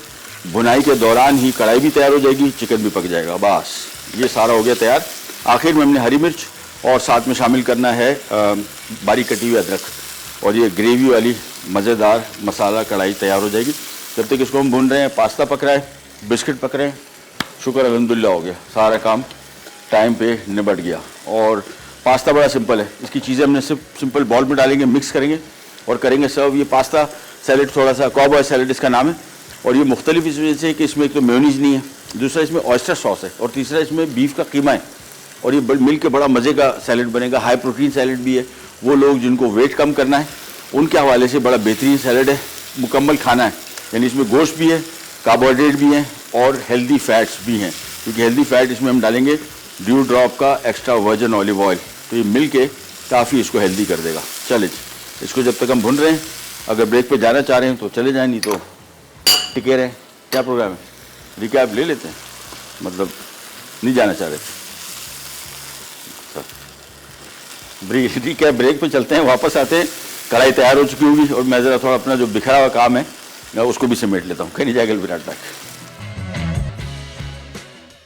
भुनाई के दौरान ही कढ़ाई भी तैयार हो जाएगी, चिकन भी पक जाएगा। बस ये सारा हो गया तैयार। आखिर में हमने हरी मिर्च और साथ में शामिल करना है बारीक कटी हुई अदरक, और ये ग्रेवी वाली मज़ेदार मसाला कढ़ाई तैयार हो जाएगी। जब तक इसको हम भून रहे हैं, पास्ता पक रहा है, बिस्किट पक रहे हैं, शुक्र अल्हम्दुलिल्लाह हो गया, सारा काम टाइम पे निबट गया। और पास्ता बड़ा सिंपल है, इसकी चीज़ें हमने सिर्फ सिंपल बॉल में डालेंगे, मिक्स करेंगे और करेंगे सर्व। ये पास्ता सैलेड, थोड़ा सा कॉबॉय सैलेड इसका नाम है, और ये मुख्तलिफ इस वजह से कि इसमें एक तो मेयोनीज नहीं है, दूसरा इसमें ऑयस्टर सॉस है, और तीसरा इसमें बीफ का कीमा है, और ये मिल के बड़ा मज़े का सैलेड बनेगा। हाई प्रोटीन सैलेड भी है, वो लोग जिनको वेट कम करना है उनके हवाले से बड़ा बेहतरीन सैलेड है, मुकम्मल खाना है। यानी इसमें गोश्त भी है, कार्बोहाइड्रेट भी हैं और हेल्दी फैट्स भी हैं, क्योंकि हेल्दी फैट इसमें हम डालेंगे ड्यू ड्रॉप का एक्स्ट्रा वर्जिन ऑलिव ऑयल, तो ये मिल के काफ़ी इसको हेल्दी कर देगा। चलिए इसको जब तक हम भुन रहे हैं, अगर ब्रेक पे जाना चाह रहे हैं तो चले जाएं, नहीं तो टिके रहें। क्या प्रोग्राम है, रिकैप ले लेते हैं, मतलब नहीं जाना चाह रहे रिकैप, ब्रेक पे चलते हैं, वापस आते हैं, कढ़ाई तैयार हो चुकी होगी और मैं ज़रा थोड़ा अपना जो बिखरा हुआ काम है उसको भी समेट लेता हूँ। कहीं नहीं जाएगा Virat back.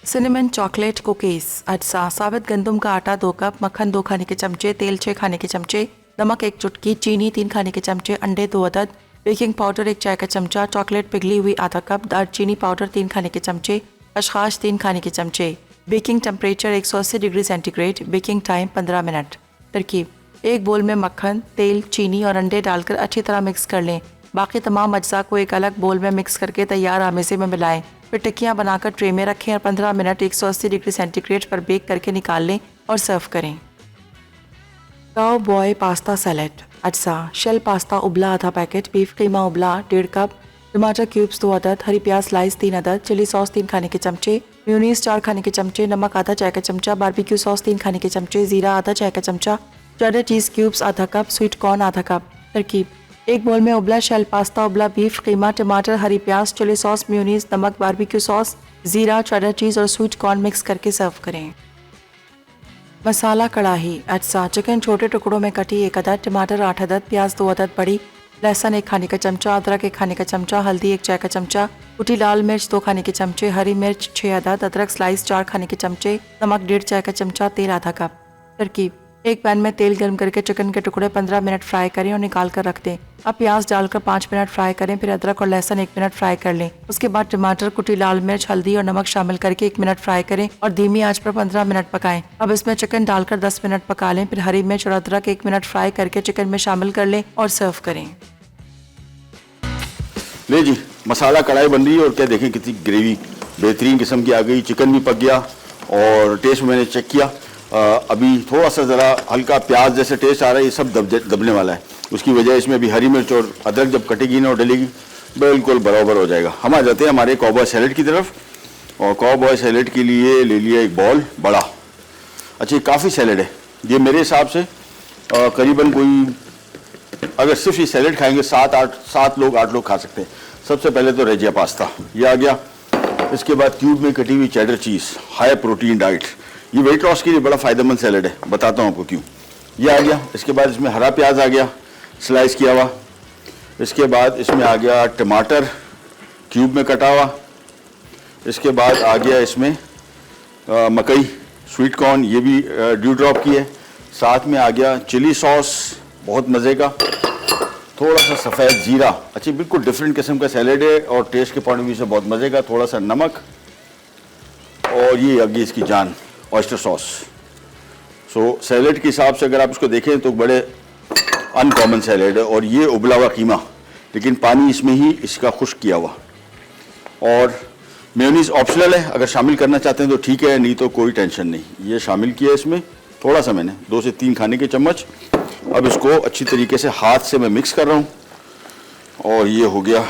Cinnamon chocolate cookies, अज्जा, साबित गंदम का आटा 2 कप, मक्खन 2 खाने के चमचे, तेल 6 खाने के चमचे, नमक 1 चुटकी, चीनी 3 खाने के चमचे, अंडे 2 अदद, बेकिंग पाउडर 1 चाय का चमचा, चॉकलेट पिघली हुई आधा कप, दालचीनी पाउडर 3 खाने के चमचे, खसखस 3 खाने के चमचे। Baking temperature 180 degree centigrade, baking time 15 minute. तरकीब: एक बोल में मक्खन, तेल, चीनी और अंडे डालकर अच्छी तरह मिक्स कर लें। बाकी तमाम अज्जा को एक अलग बोल में मिक्स करके तैयार आमेज़े में मिलाएं। फिर टिक्कियाँ बनाकर ट्रे में रखें और 15 मिनट 180 डिग्री सेंटीग्रेड पर बेक करके निकाल लें और सर्व करें। काउ बॉय पास्ता सैलेड, अज्जा: शेल पास्ता उबला आधा पैकेट, बीफ कीमा उबला 1.5 कप, टमाटर क्यूब्स 2 अदद, हरी प्याज स्लाइस 3 अदद, चिली सॉस 3 खाने के चमचे, मेयोनीज 4 खाने के चमचे, नमक आधा चाय का चमचा, बारबेक्यू सॉस 3 खाने के चमचे, जीरा आधा चाय का चमचा, चेडर चीज़ क्यूब्स आधा कप, स्वीट कॉर्न आधा कप। तरकीब: एक बोल में उबला शेल पास्ता, उबला बीफ कीमा, टमाटर, हरी प्याज, चिली सॉस, मेयोनीज, नमक, बारबेक्यू सॉस, जीरा, चेडर चीज़ और स्वीट कॉर्न मिक्स करके सर्व करें। मसाला कढ़ाई, अज्जा: चिकन छोटे टुकड़ों में कटी 1 अदद, टमाटर 8 अदद, प्याज 2 अदद बड़ी, लहसुन 1 खाने का चमचा, अदरक 1 खाने का चमचा, हल्दी 1 चाय का चमचा, कुटी लाल मिर्च 2 खाने के चमचे, हरी मिर्च 6 अदद, अदरक स्लाइस 4 खाने के चमचे, नमक 1.5 चाय का चमचा, तेल आधा कप। तरकीब: एक पैन में तेल गर्म करके चिकन के टुकड़े 15 मिनट फ्राई करें और निकाल कर रख दें। अब प्याज डालकर 5 मिनट फ्राई करें, फिर अदरक और लहसुन 1 मिनट फ्राई कर लें। उसके बाद टमाटर, कुटी लाल मिर्च, हल्दी और नमक शामिल करके 1 मिनट फ्राई करें और धीमी आंच पर 15 मिनट पकाएं। अब इसमें चिकन डालकर 10 मिनट पका लें, फिर हरी मिर्च और अदरक 1 मिनट फ्राई करके चिकन में शामिल कर लें और सर्व करें। ले जी, मसाला कढ़ाई बन रही है और क्या देखें कितनी ग्रेवी बेहतरीन किस्म की आ गई, चिकन भी पक गया और टेस्ट मैंने चेक किया, अभी थोड़ा सा ज़रा हल्का प्याज जैसे टेस्ट आ रहा है, ये सब दबने वाला है। उसकी वजह इसमें अभी हरी मिर्च और अदरक जब कटेगी ना और डलेगी बिल्कुल बराबर हो जाएगा। हम आ जाते हैं हमारे कॉबॉय सैलेड की तरफ, और कॉबॉय सैलेड के लिए ले लिया एक बॉल बड़ा। अच्छा, काफ़ी सैलेड है ये, मेरे हिसाब से करीबन कोई, अगर सिर्फ ये सैलेड खाएंगे 7 लोग 8 लोग खा सकते हैं। सबसे पहले तो रेजिया पास्ता ये आ गया, इसके बाद क्यूब में कटी हुई चेडर चीज़, हाई प्रोटीन डाइट, ये वेट लॉस के लिए बड़ा फ़ायदेमंद सैलेड है, बताता हूँ आपको क्यों। ये आ गया, इसके बाद इसमें हरा प्याज आ गया, स्लाइस किया हुआ। इसके बाद इसमें आ गया टमाटर क्यूब में कटा हुआ। इसके बाद आ गया इसमें मकई स्वीट कॉर्न, ये भी ड्यू ड्रॉप की है। साथ में आ गया चिली सॉस, बहुत मज़े का, थोड़ा सा सफ़ेद ज़ीरा। अच्छा, बिल्कुल डिफरेंट किस्म का सैलेड है और टेस्ट के पॉइंट ऑफ व्यू से बहुत मज़े का। थोड़ा सा नमक और ये आगे इसकी जान ऑयस्टर सॉस। सो सैलेड के हिसाब से अगर आप इसको देखें तो बड़े अनकॉमन सैलेड है। और ये उबला हुआ कीमा, लेकिन पानी इसमें ही इसका खुश्क किया हुआ। और मेयोनीज ऑप्शनल है, अगर शामिल करना चाहते हैं तो ठीक है, नहीं तो कोई टेंशन नहीं। ये शामिल किया इसमें थोड़ा सा, मैंने 2 से 3 खाने के चम्मच। अब इसको अच्छी तरीके से हाथ से मैं मिक्स कर रहा हूँ और ये हो गया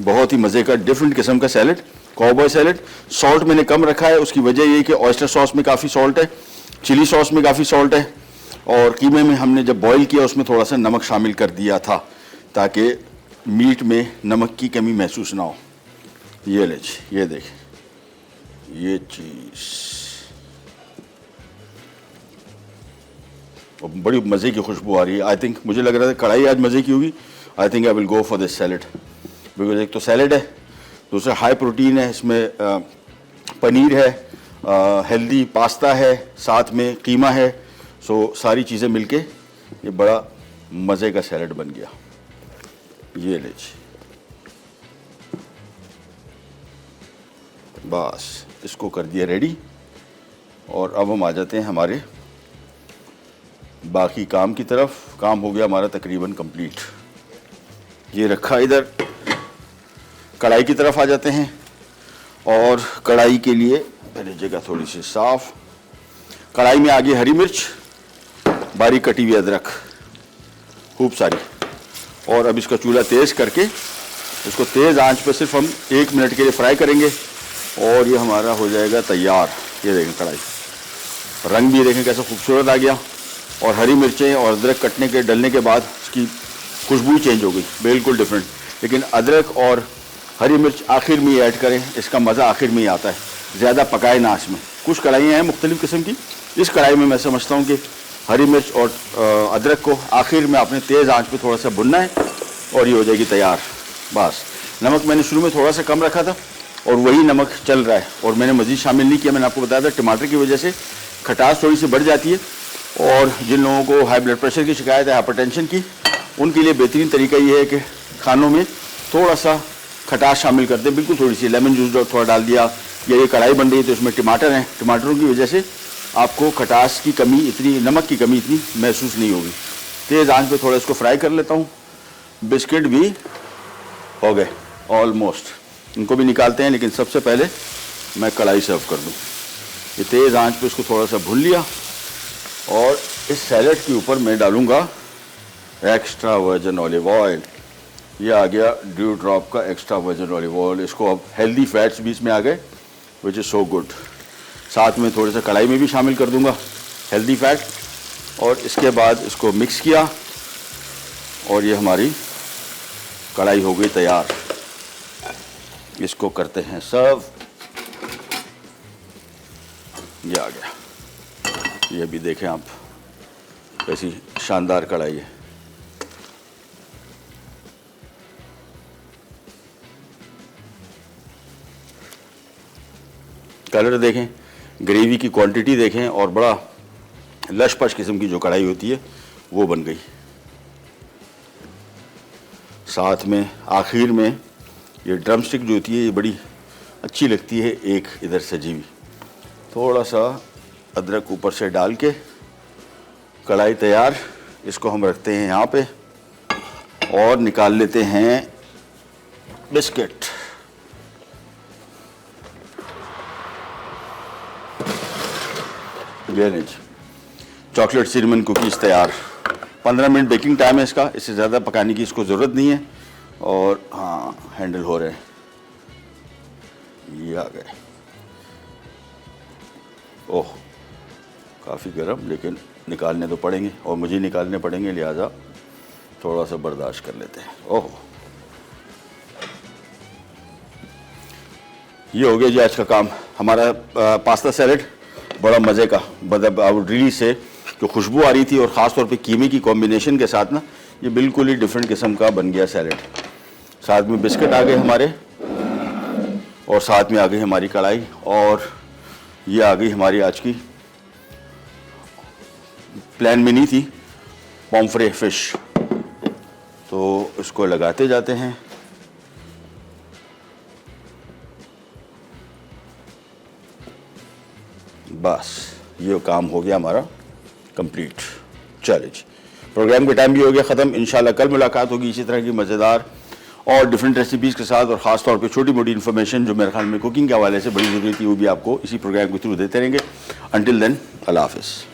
बहुत ही मज़े का डिफरेंट किस्म का सैलेड, कॉबॉय सैलेड। सॉल्ट मैंने कम रखा है, उसकी वजह ये कि ऑयस्टर सॉस में काफ़ी सॉल्ट है, चिली सॉस में काफ़ी सॉल्ट है, और कीमे में हमने जब बॉईल किया उसमें थोड़ा सा नमक शामिल कर दिया था ताकि मीट में नमक की कमी महसूस ना हो। ये ले, ये देख, ये चीज़ बड़ी मज़े की खुशबू आ रही है। आई थिंक, मुझे लग रहा था कढ़ाई आज मज़े की होगी। I think I will go for this salad, because एक तो सैलेड है, दूसरा हाई प्रोटीन है, इसमें पनीर है, हेल्दी पास्ता है, साथ में कीमा है। सो सारी चीज़ें मिलके ये बड़ा मज़े का सैलेड बन गया। ये ले, बस इसको कर दिया रेडी। और अब हम आ जाते हैं हमारे बाकी काम की तरफ। काम हो गया हमारा तकरीबन कंप्लीट। ये रखा इधर, कढ़ाई की तरफ आ जाते हैं। और कढ़ाई के लिए पहले जगह थोड़ी सी साफ। कढ़ाई में आ गई हरी मिर्च, बारीक कटी हुई अदरक खूब सारी। और अब इसका चूल्हा तेज़ करके इसको तेज़ आंच पे सिर्फ हम 1 मिनट के लिए फ्राई करेंगे और ये हमारा हो जाएगा तैयार। ये देखें कढ़ाई, रंग भी देखें कैसा खूबसूरत आ गया। और हरी मिर्चें और अदरक कटने के डलने के बाद इसकी खुशबू चेंज हो गई, बिल्कुल डिफरेंट। लेकिन अदरक और हरी मिर्च आखिर में ही ऐड करें, इसका मज़ा आखिर में ही आता है, ज़्यादा पकाए ना इसमें। कुछ कढ़ाइयाँ हैं मुख्तलिफ़ किस्म की, इस कढ़ाई में मैं समझता हूँ कि हरी मिर्च और अदरक को आखिर में आपने तेज़ आंच पे थोड़ा सा भुनना है और ये हो जाएगी तैयार। बस नमक मैंने शुरू में थोड़ा सा कम रखा था और वही नमक चल रहा है और मैंने मज़ीद शामिल नहीं किया। मैंने आपको बताया था टमाटर की वजह से खटास थोड़ी सी बढ़ जाती है, और जिन लोगों को हाई ब्लड प्रेशर की शिकायत है, हाइपरटेंशन की, उनके लिए बेहतरीन तरीका ये है कि खानों में थोड़ा सा खटास शामिल कर दें, बिल्कुल थोड़ी सी लेमन जूस थोड़ा डाल दिया। या ये कढ़ाई बन रही है तो इसमें टमाटर हैं, टमाटरों की वजह से आपको खटास की कमी इतनी, नमक की कमी इतनी महसूस नहीं होगी। तेज़ आंच पे थोड़ा इसको फ्राई कर लेता हूँ। बिस्किट भी हो गए ऑलमोस्ट, इनको भी निकालते हैं, लेकिन सबसे पहले मैं कढ़ाई सर्व कर दूँ। ये तेज़ आंच पे इसको थोड़ा सा भून लिया और इस सैलेड के ऊपर मैं डालूँगा एक्स्ट्रा वर्जिन ऑलिव ऑयल। ये आ गया ड्यू ड्रॉप का एक्स्ट्रा वर्जिन ऑलिव ऑयल। इसको अब हेल्दी फैट्स भी इसमें आ गए, विच इज़ सो गुड। साथ में थोड़े से कढ़ाई में भी शामिल कर दूंगा हेल्दी फैट। और इसके बाद इसको मिक्स किया और ये हमारी कढ़ाई हो गई तैयार। इसको करते हैं सर्व। ये आ गया, ये भी देखें आप कैसी शानदार कढ़ाई है। कलर देखें, ग्रेवी की क्वांटिटी देखें, और बड़ा लशपश किस्म की जो कढ़ाई होती है वो बन गई। साथ में आखिर में ये ड्रम स्टिक जो होती है ये बड़ी अच्छी लगती है, एक इधर सजी हुई। थोड़ा सा अदरक ऊपर से डाल के कढ़ाई तैयार। इसको हम रखते हैं यहाँ पे और निकाल लेते हैं बिस्किट। ये लीजिए, चॉकलेट सिनेमन कुकीज़ तैयार। 15 मिनट बेकिंग टाइम है इसका, इससे ज़्यादा पकाने की इसको ज़रूरत नहीं है। और हाँ, हैंडल हो रहे हैं, ये आ गए। ओह, काफ़ी गर्म, लेकिन निकालने तो पड़ेंगे और मुझे निकालने पड़ेंगे, लिहाजा थोड़ा सा बर्दाश्त कर लेते हैं। ओह, ये हो गया जी आज का काम। हमारा पास्ता सैलेड बड़ा मज़े का, मतलब आई वुड रियली से जो खुशबू आ रही थी और ख़ास तौर पे कीमे की कॉम्बिनेशन के साथ ना, ये बिल्कुल ही डिफरेंट किस्म का बन गया सैलेड। साथ में बिस्किट आ गए हमारे और साथ में आ गई हमारी कढ़ाई और ये आ गई हमारी आज की प्लान में नहीं थी पॉम्फ्रे फिश। तो इसको लगाते जाते हैं। बस ये काम हो गया हमारा कंप्लीट। चलिए जी, प्रोग्राम का टाइम भी हो गया ख़त्म। इंशाल्लाह कल मुलाकात होगी इसी तरह की मज़ेदार और डिफरेंट रेसिपीज़ के साथ, और ख़ास तौर पे छोटी मोटी इन्फॉर्मेशन जो मेरे ख्याल में कुकिंग के हवाले से बड़ी ज़रूरी थी वो भी आपको इसी प्रोग्राम के थ्रू देते रहेंगे। अंटिल देन, अल्लाह हाफ़िज़।